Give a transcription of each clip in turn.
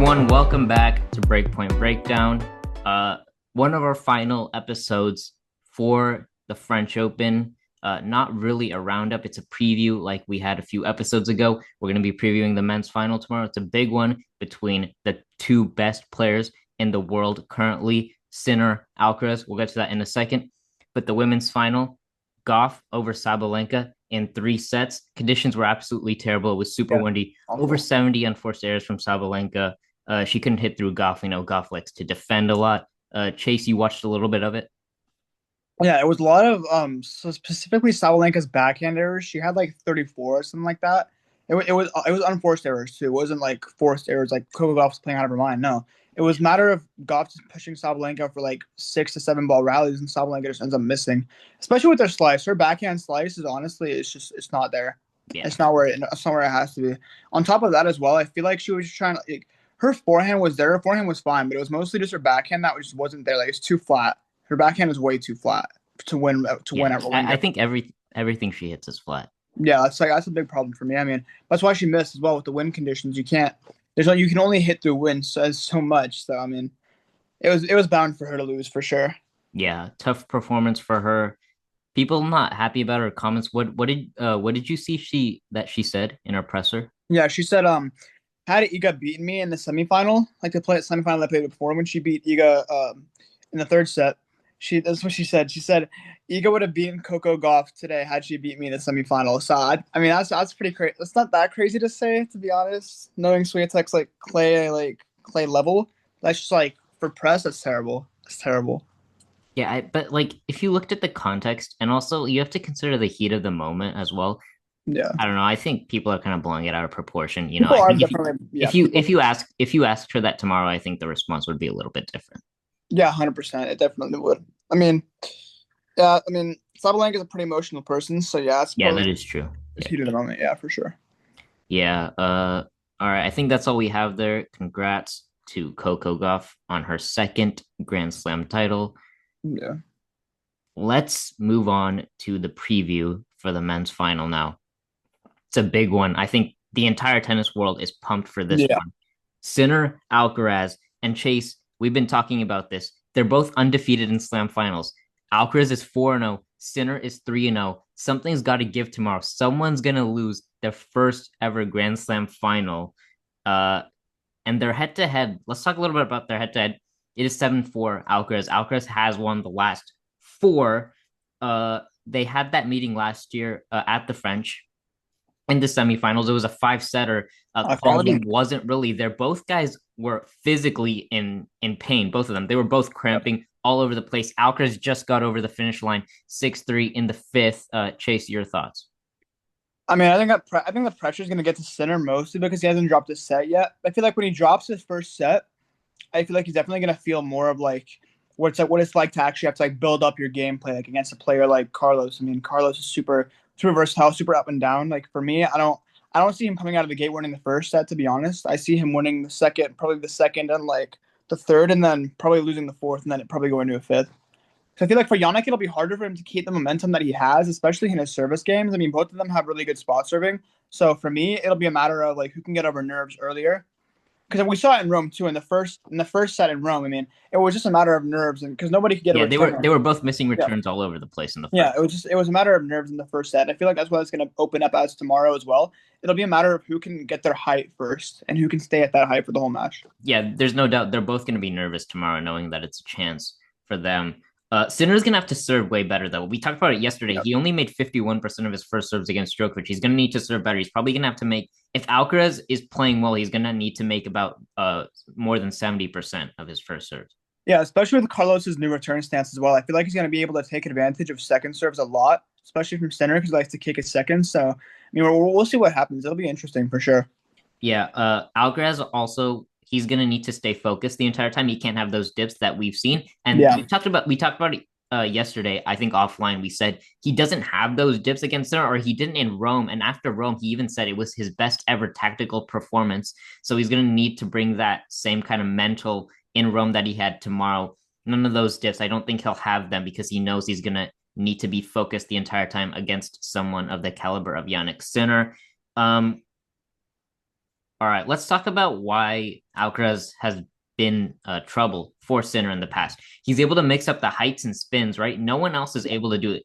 everyone, welcome back to Breakpoint Breakdown. One of our final episodes for the French Open. Not really a roundup, it's a preview like we had a few episodes ago. We're going to be previewing the men's final tomorrow. It's a big one between the two best players in the world currently, Sinner, Alcaraz. We'll get to that in a second. But the women's final, Gauff over Sabalenka in 3 sets. Conditions were absolutely terrible. It was super windy. Awful. Over 70 unforced errors from Sabalenka. She couldn't hit through Gauff. We know Gauff likes to defend a lot. Chase, you watched a little bit of it. Yeah, it was a lot of so specifically Sabalenka's backhand errors. She had like 34 or something like that. It was unforced errors too. It wasn't like forced errors like Coco Gauff's playing out of her mind. No. It was a matter of Gauff just pushing Sabalenka for like 6 to 7 ball rallies and Sabalenka just ends up missing. Especially with their slice. Her backhand slice is honestly it's not there. Yeah. It's not where it has to be. On top of that as well, I feel like she was just trying to like, her forehand was there. Her forehand was fine, but it was mostly just her backhand that just wasn't there. Like it's too flat. Her backhand is way too flat to win Yeah. at Roland I Garros. think everything she hits is flat. Yeah, that's a big problem for me. I mean, that's why she missed as well with the wind conditions. You can only hit through wind so much. So I mean, it was bound for her to lose for sure. Yeah. Tough performance for her. People not happy about her comments. What did you see she said in her presser? Yeah, she said had Iga beaten me in the semifinal, like the semifinal I played before when she beat Iga in the third set. That's what she said. She said Iga would have beaten Coco Gauff today had she beat me in the semifinal. So I mean that's pretty crazy. It's not that crazy to say, to be honest. Knowing Swiatek's clay level, that's just like for press. That's terrible. That's terrible. Yeah, but like if you looked at the context and also you have to consider the heat of the moment as well. Yeah, I don't know. I think people are kind of blowing it out of proportion. people I are think definitely if you people. if you asked her that tomorrow, I think the response would be a little bit different. Yeah, 100%. It definitely would. I mean, yeah, I mean Sabalenka is a pretty emotional person, so yeah, it's Yeah, probably that is true. it's Yeah. heat of the moment. Yeah, for sure. Yeah. All right. I think that's all we have there. Congrats to Coco Gauff on her second Grand Slam title. Yeah. Let's move on to the preview for the men's final now. It's a big one. I think the entire tennis world is pumped for this Yeah. one. Sinner, Alcaraz, and Chase, we've been talking about this. They're both undefeated in slam finals. Alcaraz is 4-0. Sinner is 3-0. Something's got to give tomorrow. Someone's going to lose their first ever Grand Slam final. Uh, and their head to head, let's talk a little bit about their head to head. It is 7-4 Alcaraz. Alcaraz has won the last 4. They had that meeting last year at the French in the semifinals. It was a 5-setter. Quality Franklin. wasn't really there. Both guys were physically in pain. Both of them. They were both cramping all over the place. Alcaraz just got over the finish line, 6-3 in the fifth. Chase, your thoughts? I mean, I think the pressure is going to get to Sinner mostly because he hasn't dropped a set yet. I feel like when he drops his first set, I feel like he's definitely going to feel more of like what it's like to actually have to like build up your gameplay like against a player like Carlos. I mean, Carlos is super versatile, super up and down. Like for me, I don't see him coming out of the gate winning the first set. To be honest, I see him winning the second, probably the second and like the third, and then probably losing the fourth, and then probably going to a fifth. So I feel like for Jannik, it'll be harder for him to keep the momentum that he has, especially in his service games. I mean, both of them have really good spot serving. So for me, it'll be a matter of like who can get over nerves earlier. Because we saw it in Rome too in the first set in Rome. I mean, it was just a matter of nerves, and because nobody could get a Yeah, they were return. they were both missing Yeah, returns all over the place in the yeah. first. It was a matter of nerves in the first set. I feel like that's what it's going to open up as tomorrow as well. It'll be a matter of who can get their height first and who can stay at that height for the whole match. Yeah, there's no doubt they're both going to be nervous tomorrow, knowing that it's a chance for them. Sinner's going to have to serve way better, though. We talked about it yesterday. Yeah. He only made 51% of his first serves against Djokovic. He's going to need to serve better. He's probably going to have to make, if Alcaraz is playing well, he's going to need to make about more than 70% of his first serves. Yeah, especially with Carlos's new return stance as well. I feel like he's going to be able to take advantage of second serves a lot, especially from center because he likes to kick his second. So, I mean, we'll see what happens. It'll be interesting for sure. Yeah, Alcaraz also he's gonna need to stay focused the entire time. He can't have those dips that we've seen. And Yeah, we talked about it yesterday. I think offline we said he doesn't have those dips against Sinner, or he didn't in Rome. And after Rome, he even said it was his best ever tactical performance. So he's gonna need to bring that same kind of mental in Rome that he had tomorrow. None of those dips. I don't think he'll have them because he knows he's gonna need to be focused the entire time against someone of the caliber of Jannik Sinner. Um, All right, let's talk about why Alcaraz has been trouble for Sinner in the past. He's able to mix up the heights and spins, right? No one else is able to do it.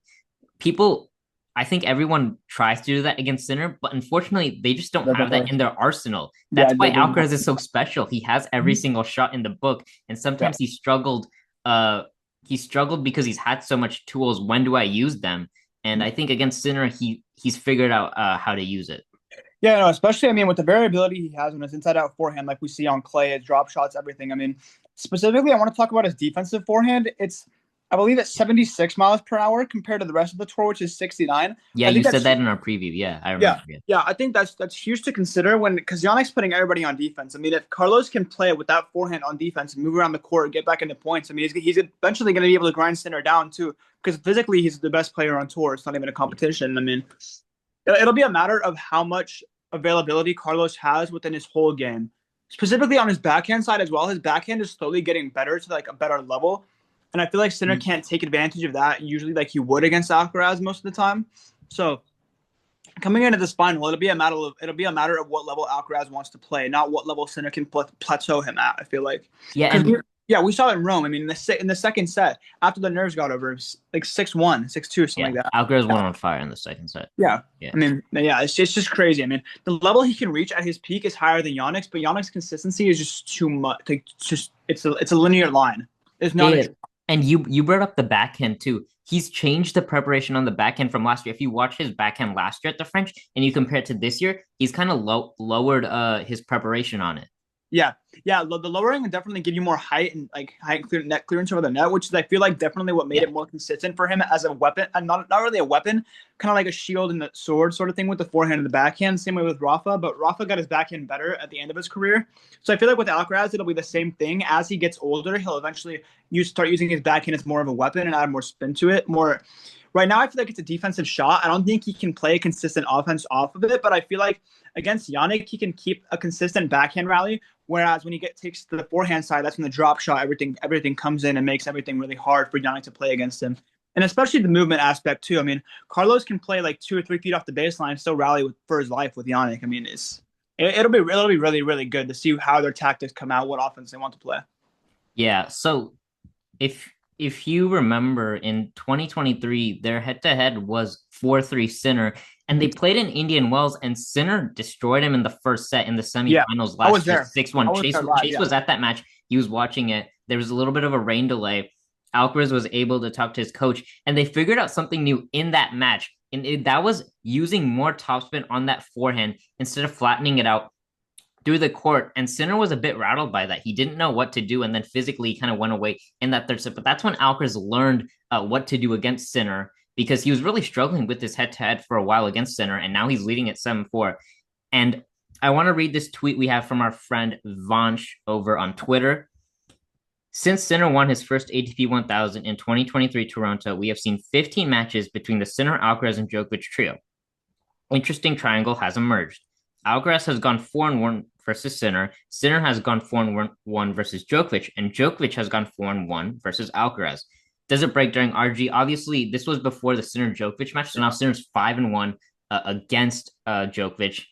People, I think everyone tries to do that against Sinner, but unfortunately, they just don't That have that definitely. in their arsenal. Yeah, That's why it doesn't Alcaraz happen. is so special. He has every single shot in the book, and Yeah. sometimes he struggled. He struggled because he's had so much tools. When do I use them? And I think against Sinner, he's figured out how to use it. Yeah, no, especially I mean with the variability he has on his inside out forehand, like we see on clay, his drop shots, everything. I mean, specifically, I want to talk about his defensive forehand. I believe it's 76 miles per hour compared to the rest of the tour, which is 69. Yeah, I you think said that's that in our preview. Yeah, I yeah, remember. Yeah. yeah. I think that's huge to consider when because Jannik's putting everybody on defense. I mean, if Carlos can play with that forehand on defense and move around the court, get back into points. I mean, he's eventually going to be able to grind Sinner down too because physically he's the best player on tour. It's not even a competition. I mean, it'll be a matter of how much availability Carlos has within his whole game. Specifically on his backhand side as well. His backhand is slowly getting better to like a better level. And I feel like Sinner can't take advantage of that usually like he would against Alcaraz most of the time. So coming into this final, it'll be a matter of what level Alcaraz wants to play, not what level Sinner can plateau him at. I feel like Yeah, because and yeah, we saw it in Rome. I mean, in the second set after the nerves got over, it was like 6-1, 6-2, something yeah, like that. Alcaraz Yeah, went on fire in the second set. yeah. Yeah. I mean, yeah, it's just crazy. I mean, the level he can reach at his peak is higher than Jannik's, but Jannik's consistency is just too much. Like, just it's a linear line. It's Yeah, not yeah. a And you brought up the backhand too. He's changed the preparation on the backhand from last year. If you watch his backhand last year at the French and you compare it to this year, he's kind of lowered his preparation on it. Yeah, yeah. The lowering will definitely give you more height and like net clearance over the net, which is I feel like definitely what made Yeah. it more consistent for him as a weapon, and not really a weapon, kind of like a shield and a sword sort of thing with the forehand and the backhand. Same way with Rafa, but Rafa got his backhand better at the end of his career. So I feel like with Alcaraz, it'll be the same thing. As he gets older, he'll eventually start using his backhand as more of a weapon and add more spin to it. More right now, I feel like it's a defensive shot. I don't think he can play consistent offense off of it, but I feel like against Jannik, he can keep a consistent backhand rally. Whereas when he takes to the forehand side, that's when the drop shot, everything comes in and makes everything really hard for Jannik to play against him. And especially the movement aspect too. I mean, Carlos can play like 2 or 3 feet off the baseline and still rally for his life with Jannik. I mean, it'll be really really good to see how their tactics come out, what offense they want to play. Yeah. So if if you remember in 2023, their head to head was 4-3 Sinner, and they played in Indian Wells, and Sinner destroyed him in the first set in the Yeah, semifinals I was last year, there. I 6-1. was Chase there live. Chase Yeah, was at that match. He was watching it. There was a little bit of a rain delay. Alcaraz was able to talk to his coach, and they figured out something new in that match. And that was using more topspin on that forehand instead of flattening it out through the court. And Sinner was a bit rattled by that. He didn't know what to do, and then physically kind of went away in that third set. But that's when Alcaraz learned what to do against Sinner, because he was really struggling with this head to head for a while against Sinner, and now he's leading at 7-4. And I want to read this tweet we have from our friend Vanch over on Twitter. Since Sinner won his first ATP 1000 in 2023 Toronto, we have seen 15 matches between the Sinner, Alcaraz, and Djokovic trio. Interesting triangle has emerged. Alcaraz has gone 4-1 versus Sinner. Sinner has gone 4-1 versus Djokovic, and Djokovic has gone 4-1 versus Alcaraz. Does it break during RG? Obviously, this was before the Sinner Djokovic match, so now Sinner's 5-1 against Djokovic.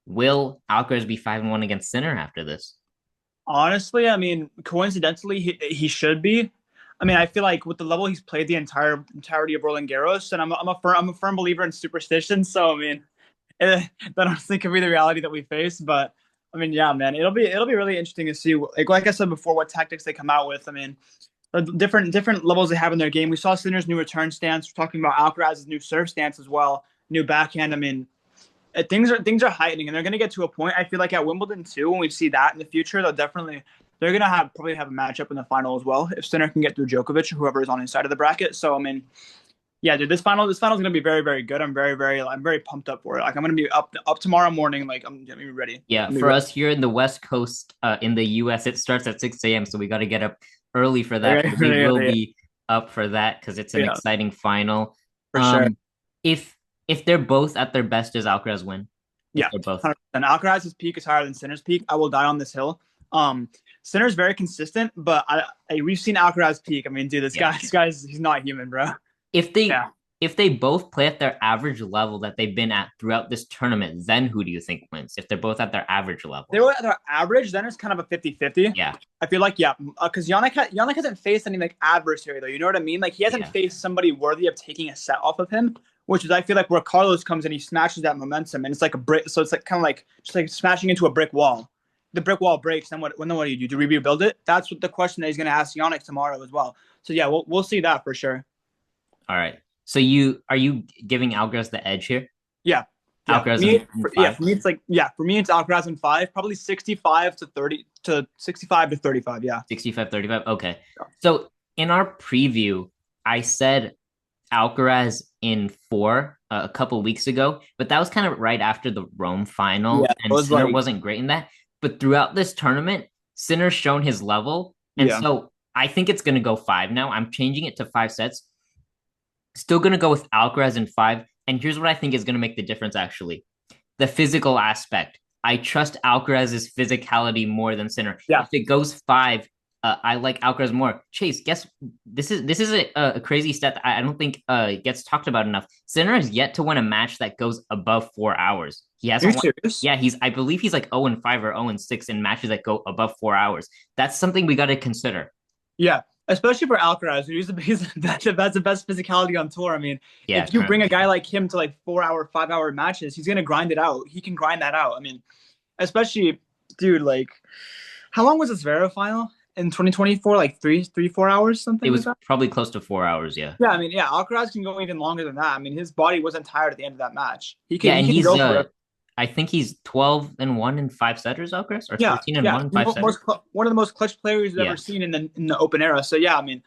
Will Alcaraz be 5-1 against Sinner after this? honestly, I mean, coincidentally, he should be. I mean, I feel like with the level he's played the entirety of Roland Garros, and I'm a firm believer in superstition. So I mean, that honestly could be the reality that we face. But I mean, yeah, man, it'll be really interesting to see. Like I said before, what tactics they come out with. I mean, the different levels they have in their game. We saw Sinner's new return stance. We're talking about Alcaraz's new serve stance as well, new backhand. I mean, things are heightening, and they're going to get to a point. I feel like at Wimbledon too, when we see that in the future, they're going to probably have a matchup in the final as well if Sinner can get through Djokovic or whoever is on his side of the bracket. So I mean, yeah, dude, this final is going to be very very good. I'm very pumped up for it. Like I'm going to be up tomorrow morning. Like I'm going to be ready. Yeah, I'm be for ready. us here in the West Coast, in the US, it starts at 6 a.m. So we got to get up early for that. Yeah, But we will yeah, be up for that because it's an yeah, exciting final. for sure. If if they're both at their best, does Alcaraz win? If Yeah, they're both, 100%. Alcaraz's peak is higher than Sinner's peak. I will die on this hill. Sinner's very consistent, but we've seen Alcaraz peak. I mean, dude, yeah. this guy's he's not human, bro. If they Yeah, if they both play at their average level that they've been at throughout this tournament, then who do you think wins? If they're both at their average level, They were at their average, then it's kind of a 50-50. Yeah. I feel like, yeah, because Jannik hasn't faced any like adversary though. You know what I mean? Like he hasn't faced somebody worthy of taking a set off of him, which is I feel like where Carlos comes in, he smashes that momentum, and it's like a brick. So it's like kind of like just like smashing into a brick wall. The brick wall breaks, then what? Then what do you do? Do you rebuild it? That's what the question that he's going to ask Jannik tomorrow as well. So yeah, we'll see that for sure. All right. So are you giving Alcaraz the edge here? Yeah. Alcaraz for me it's like for me it's Alcaraz in 5, probably 65 to 30 to 65 to 35. Yeah. 65-35. Okay. So in our preview, I said Alcaraz in 4 a couple weeks ago, but that was kind of right after the Rome final, and Sinner wasn't great in that. But throughout this tournament, Sinner's shown his level, and so I think it's going to go 5 now. I'm changing it to 5 sets. Still going to go with Alcaraz in 5. And here's what I think is going to make the difference, actually. The physical aspect. I trust Alcaraz's physicality more than Sinner. Yeah. If it goes 5, I like Alcaraz more. Chase, guess this is a crazy stat that I don't think gets talked about enough. Sinner has yet to win a match that goes above 4 hours. He hasn't. Yeah, I believe he's like 0-5 or 0-6 in matches that go above 4 hours. That's something we got to consider. Yeah. Especially for Alcaraz, that's the best physicality on tour. I mean, if you bring a guy like him to like 4-hour, 5-hour matches, he's gonna grind it out. He can grind that out. I mean, especially, dude, like, how long was this Zverev final in 2024? Like 4 hours, something. It was probably close to 4 hours. Yeah. Yeah, I mean, Alcaraz can go even longer than that. I mean, his body wasn't tired at the end of that match. He can. Yeah, and he's go for it. I think he's 12-1 in 5 setters, Alcaraz, or 13-1 in 5 setters. One of the most clutch players you've ever seen in the open era. So yeah, I mean,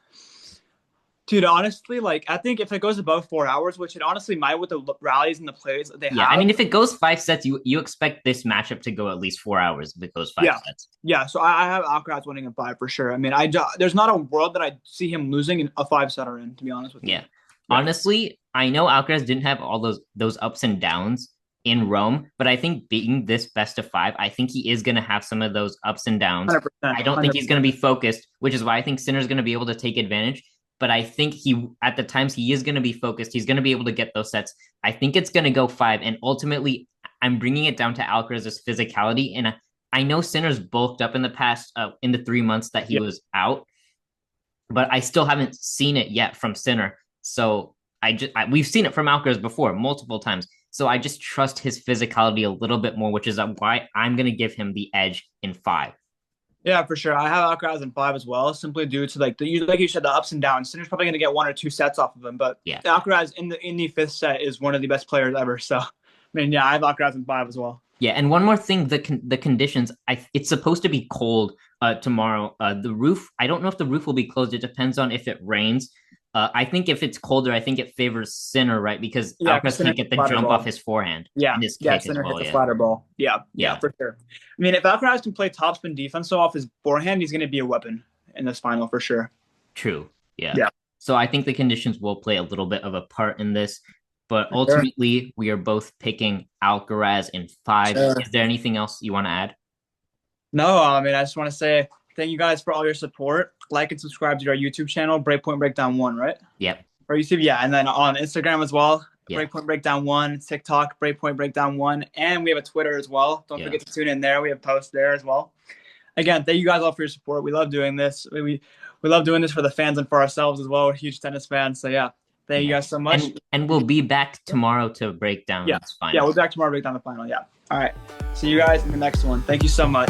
dude, honestly, like I think if it goes above 4 hours, which it honestly might with the rallies and the plays that they have. I mean, if it goes 5 sets, you expect this matchup to go at least 4 hours if it goes 5 sets. Yeah, so I have Alcaraz winning in 5 for sure. I mean, there's not a world that I see him losing in a 5-setter in, to be honest with you. Yeah. Honestly, I know Alcaraz didn't have all those ups and downs in Rome, but I think being this best of 5, I think he is going to have some of those ups and downs. 100%, I don't think he's going to be focused, which is why I think Sinner's going to be able to take advantage. But I think at the times he is going to be focused, he's going to be able to get those sets. I think it's going to go 5, and ultimately, I'm bringing it down to Alcaraz's physicality. And I know Sinner's bulked up in the past, in the 3 months that he was out, but I still haven't seen it yet from Sinner. So we've seen it from Alcaraz before, multiple times. So I just trust his physicality a little bit more, which is why I'm going to give him the edge in 5. Yeah, for sure. I have Alcaraz in 5 as well, simply due to like you said, the ups and downs. Sinner's probably going to get 1 or 2 sets off of him, but Alcaraz in the 5th set is one of the best players ever. So, I mean, I have Alcaraz in 5 as well. Yeah, and one more thing, the conditions. It's supposed to be cold tomorrow. The roof. I don't know if the roof will be closed. It depends on if it rains. I think if it's colder, I think it favors Sinner, right? Because Alcaraz can't get the jump off his forehand. Sinner hit the flatter ball. Yeah, for sure. I mean, if Alcaraz can play topspin defense off his forehand, he's going to be a weapon in this final for sure. True. Yeah. So I think the conditions will play a little bit of a part in this, but ultimately we are both picking Alcaraz in 5. Sure. Is there anything else you want to add? No, I mean, I just want to say thank you guys for all your support. Like and subscribe to our YouTube channel, Breakpoint Breakdown 1, right? Yep. Or YouTube, and then on Instagram as well, Breakpoint Breakdown 1, TikTok, Breakpoint Breakdown 1, and we have a Twitter as well. Don't forget to tune in there. We have posts there as well. Again, thank you guys all for your support. We love doing this. We love doing this for the fans and for ourselves as well. We're huge tennis fans. So thank you guys so much. And we'll be back tomorrow to break down this final. Yeah, we'll be back tomorrow to break down the final. Yeah. All right. See you guys in the next one. Thank you so much.